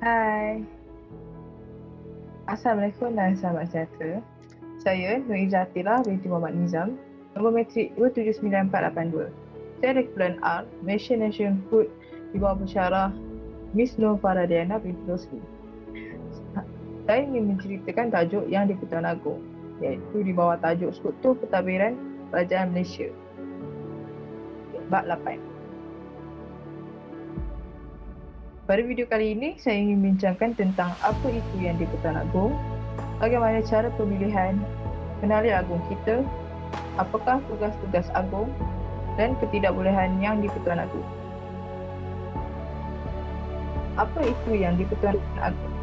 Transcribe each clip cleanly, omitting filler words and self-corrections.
Hai, Assalamualaikum dan selamat sejahtera. Saya Nur Izzatilah binti Muhammad Nizam, nombor matrik 279,482. Saya dari Kumpulan R, Malaysia Nationhood di bawah pensyarah Miss Nur Faradiana binti Rosli. Saya ingin menceritakan tajuk yang di Pertuan Agong, iaitu di bawah tajuk Sekutu Pentadbiran Kerajaan Malaysia. Bab 8. Pada video kali ini, saya ingin membincangkan tentang apa itu yang di Pertuan Agong, bagaimana cara pemilihan, kenali Agong kita, apakah tugas-tugas Agong dan ketidakbolehan yang di Pertuan Agong. Apa itu yang di Pertuan Agong?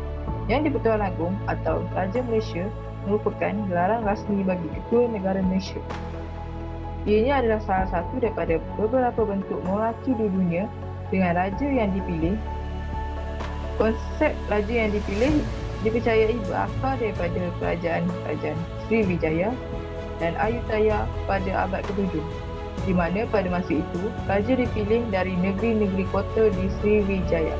Yang di Pertuan Agong atau Raja Malaysia merupakan gelaran rasmi bagi Ketua Negara Malaysia. Ianya adalah salah satu daripada beberapa bentuk monarki di dunia dengan raja yang dipilih. Konsep raja yang dipilih dipercayai berakar daripada kerajaan-kerajaan Sriwijaya dan Ayutthaya pada abad ke-7, di mana pada masa itu raja dipilih dari negeri-negeri kota di Sriwijaya.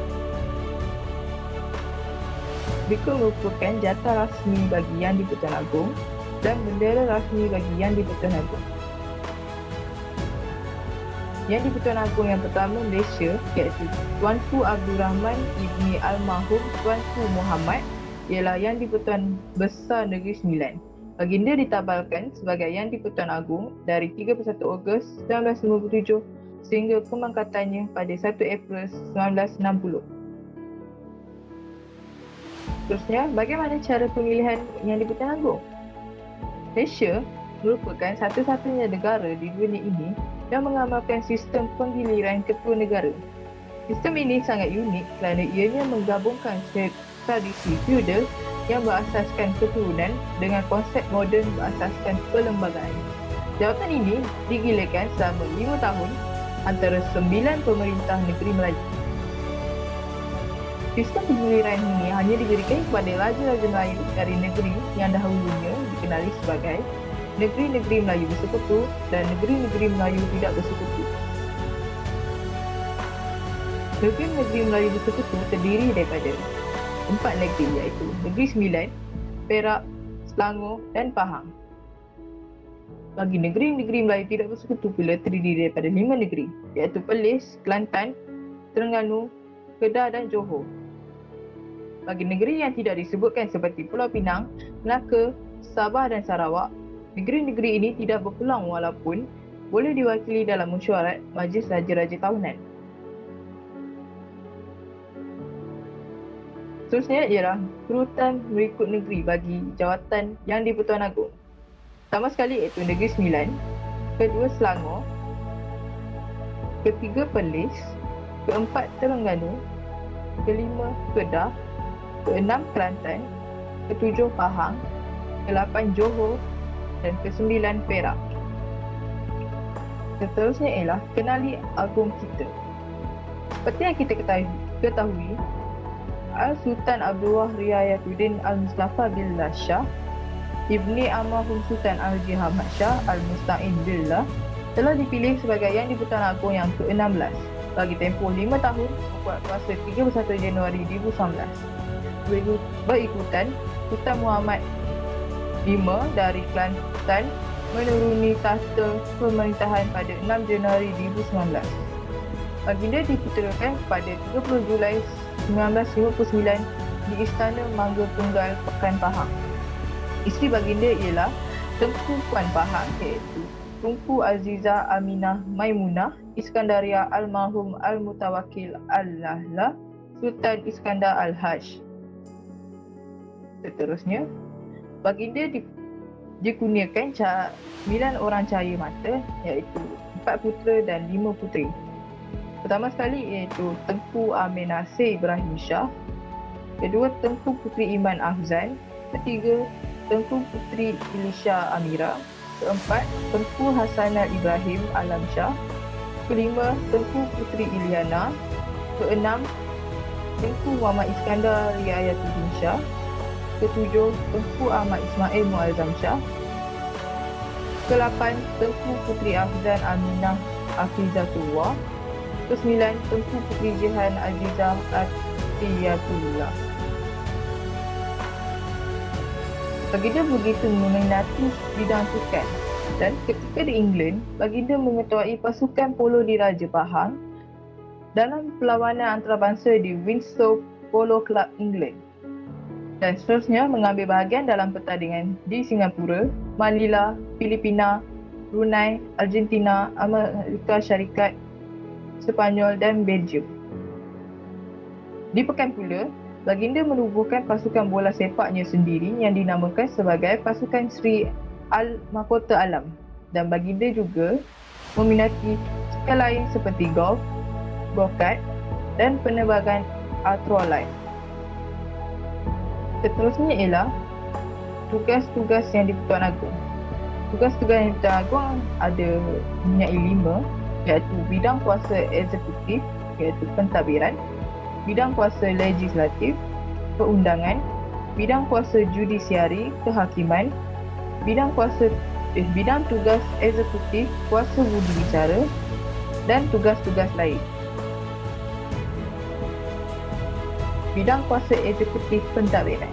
Berikut merupakan jata rasmi bagi Yang di-Pertuan Agong dan bendera rasmi bagi Yang di-Pertuan Agong. Yang di-Pertuan Agong yang pertama Malaysia iaitu Tuanku Abdul Rahman Ibni Almarhum Tuanku Muhammad ialah Yang di-Pertuan Besar Negeri Sembilan. Baginda ditabalkan sebagai Yang di-Pertuan Agong dari 31 Ogos 1957 sehingga pemangkatannya pada 1 April 1960. Seterusnya, bagaimana cara pemilihan Yang di-Pertuan Agong? Malaysia merupakan satu-satunya negara di dunia ini yang mengamalkan sistem penggiliran ketua negara. Sistem ini sangat unik kerana ianya menggabungkan tradisi feudal yang berasaskan keturunan dengan konsep moden berasaskan perlembagaan. Jawatan ini digilirkan selama 5 tahun antara 9 pemerintah negeri Melayu. Sistem penggiliran ini hanya diberikan kepada raja-raja Melayu dari negeri yang dahulunya dikenali sebagai negeri-negeri Melayu bersekutu dan negeri-negeri Melayu tidak bersekutu. Negeri-negeri Melayu bersekutu terdiri daripada 4 negeri iaitu Negeri Sembilan, Perak, Selangor dan Pahang. Bagi negeri-negeri Melayu tidak bersekutu pula terdiri daripada 5 negeri iaitu Perlis, Kelantan, Terengganu, Kedah dan Johor. Bagi negeri yang tidak disebutkan seperti Pulau Pinang, Melaka, Sabah dan Sarawak, negeri-negeri ini tidak berpeluang walaupun boleh diwakili dalam mesyuarat Majlis Raja-Raja Tahunan. Seterusnya ialah urutan berikut negeri bagi jawatan Yang di-Pertuan Agong. Pertama sekali iaitu Negeri Sembilan, kedua Selangor, ketiga Perlis, keempat Terengganu, kelima Kedah, keenam Kelantan, ketujuh Pahang, ke-8 Johor dan ke-9 Perak. Seterusnya ialah kenali Agong kita. Seperti yang kita ketahui, Al-Sultan Abdullah Riayatuddin Al-Mustafa Billah Shah Ibni Almarhum Sultan Al-Haji Ahmad Shah Al-Musta'in Billah telah dipilih sebagai Yang di-Pertuan Agong yang ke-16 bagi tempoh 5 tahun membuat kuasa 31 Januari 2019. Berikutan, Sultan Muhammad V dari Kelantan menuruni tahta pemerintahan pada 6 Januari 2019. Baginda diputerakan pada 30 Julai 1959 di Istana Mangga Tunggal Pekan Pahang. Isteri baginda ialah Tengku Puan Pahang iaitu Tunku Azizah Aminah Maimunah Iskandaria Almarhum Al-Mutawakil Al-Lahla Sultan Iskandar Al-Hajj. Seterusnya, baginda dikurniakan 9 orang cahaya mata iaitu 4 putera dan 5 puteri. Pertama sekali iaitu Tengku Amir Nasir Ibrahim Shah, kedua Tengku Puteri Iman Afzan, ketiga Tengku Puteri Ilisha Amira, keempat Tengku Hasanal Ibrahim Alam Shah, kelima Tengku Puteri Iliana, keenam Tengku Muhammad Iskandar Riayatuddin Shah, ketujuh Tengku Ahmad Ismail Muazzam Shah, ke-8 Tengku Puteri Afzan Aminah Afizatullah, ke-9 Tengku Puteri Jihan Azizah Iya pula. Baginda begitu meminati bidang sukan dan ketika di England, baginda mengetuai pasukan polo diraja Pahang dalam perlawanan antarabangsa di Windsor Polo Club England dan seterusnya mengambil bahagian dalam pertandingan di Singapura, Manila, Filipina, Brunei, Argentina, Amerika Syarikat, Sepanyol dan Belgium. Di Pekan pula, baginda menubuhkan pasukan bola sepaknya sendiri yang dinamakan sebagai Pasukan Sri Mahkota Alam dan baginda juga meminati sukan lain seperti golf, go-kart dan penerbangan ultralight. Seterusnya ialah tugas-tugas yang di Pertuan Agong. Tugas-tugas yang di Pertuan Agong ada mempunyai 5, iaitu bidang kuasa eksekutif, iaitu pentadbiran, bidang kuasa legislatif, perundangan, bidang kuasa judisiari, kehakiman, bidang tugas eksekutif, kuasa budi bicara dan tugas-tugas lain. Bidang kuasa eksekutif pentadbiran,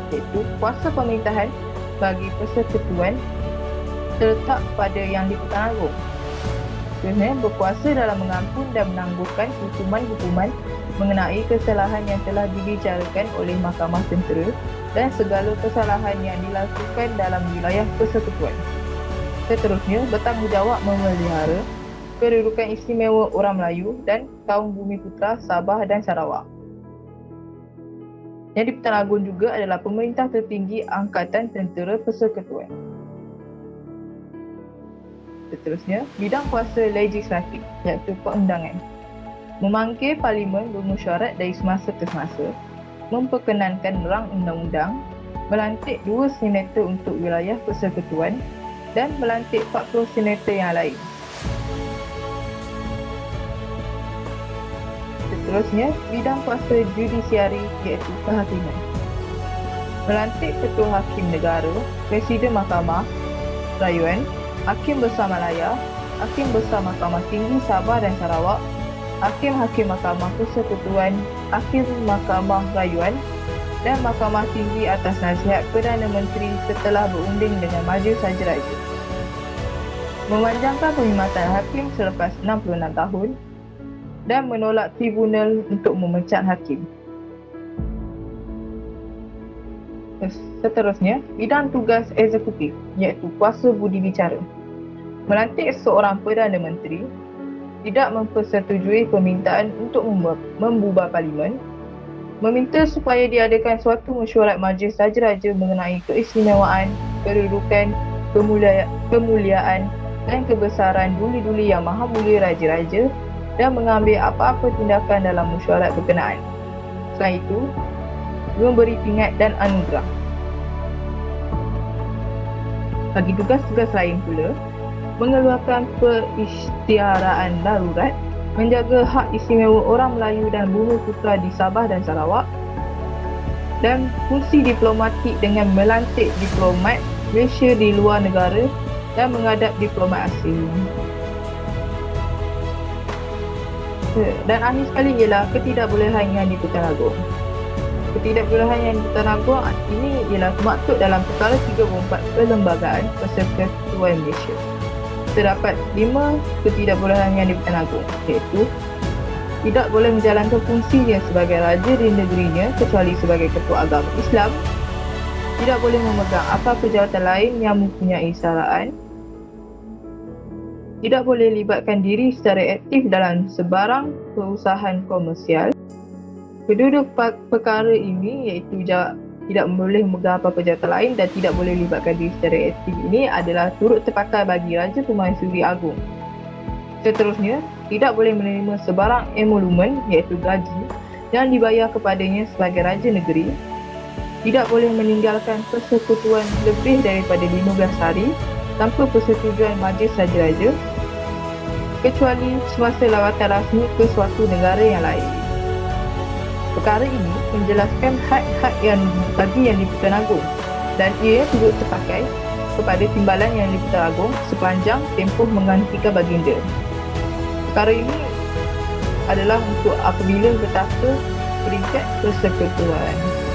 iaitu kuasa pemerintahan bagi persekutuan terletak pada Yang di-Pertuan Agong. Sebenarnya berkuasa dalam mengampun dan menangguhkan hukuman-hukuman mengenai kesalahan yang telah dibicarakan oleh Mahkamah Tentera dan segala kesalahan yang dilakukan dalam wilayah persekutuan. Seterusnya, bertanggungjawab memelihara kedudukan istimewa orang Melayu dan kaum Bumiputra Sabah dan Sarawak. Yang di Pertuan Agong juga adalah pemerintah tertinggi Angkatan Tentera Persekutuan. Seterusnya, bidang kuasa legislatif, iaitu perundangan. Memanggil Parlimen bermesyuarat dari semasa ke semasa, memperkenankan rang undang-undang, melantik 2 senator untuk wilayah persekutuan dan melantik 40 senator yang lain. Seterusnya, bidang kuasa judisiari iaitu kehakiman. Melantik Ketua Hakim Negara, Presiden Mahkamah Rayuan, Hakim Besar Malaya, Hakim Besar Mahkamah Tinggi Sabah dan Sarawak, Hakim-Hakim Mahkamah Persekutuan, Hakim Mahkamah Rayuan dan Mahkamah Tinggi atas nasihat Perdana Menteri setelah berunding dengan Majlis Saja-Raja. Memanjangkan perkhidmatan hakim selepas 66 tahun dan menolak tribunal untuk memecat hakim. Seterusnya, bidang tugas eksekutif iaitu kuasa budi bicara. Melantik seorang Perdana Menteri, tidak mempersetujui permintaan untuk membubar Parlimen, meminta supaya diadakan suatu mesyuarat Majlis Saja-Raja mengenai keistimewaan, kedudukan, kemuliaan dan kebesaran duli-duli yang maha mulia raja-raja dan mengambil apa-apa tindakan dalam mesyuarat berkenaan. Selain itu, memberi pingat dan anugerah. Bagi tugas-tugas lain pula, mengeluarkan perisytiharaan darurat, menjaga hak istimewa orang Melayu dan Bumiputra di Sabah dan Sarawak, dan fungsi diplomatik dengan melantik diplomat Malaysia di luar negara dan menghadap diplomat asing. Dan akhir sekali ialah ketidakbolehan yang di-Pertuan Agong. Ketidakbolehan yang di-Pertuan Agong ini ialah termaktub dalam perkara 34 Perlembagaan Persekutuan Malaysia. Terdapat 5 ketidakbolehan yang di-Pertuan Agong, iaitu tidak boleh menjalankan fungsinya sebagai raja di negerinya kecuali sebagai ketua agama Islam, tidak boleh memegang apa-apa jawatan lain yang mempunyai saraan, tidak boleh libatkan diri secara aktif dalam sebarang perusahaan komersial. Kedua perkara ini iaitu tidak boleh memegang apa-apa jawatan lain dan tidak boleh libatkan diri secara aktif ini adalah turut terpakai bagi Raja Permaisuri Agong. Seterusnya, tidak boleh menerima sebarang emolumen iaitu gaji yang dibayar kepadanya sebagai Raja Negeri. Tidak boleh meninggalkan persekutuan lebih daripada 15 hari tanpa persetujuan Majlis Saja-Raja kecuali semasa lawatan rasmi ke suatu negara yang lain. Perkara ini menjelaskan hak-hak yang bagi Yang di-Pertuan Agong dan ia turut terpakai kepada timbalan Yang di-Pertuan Agong sepanjang tempoh menggantikan baginda. Perkara ini adalah untuk apabila bertahta peringkat persekutuan.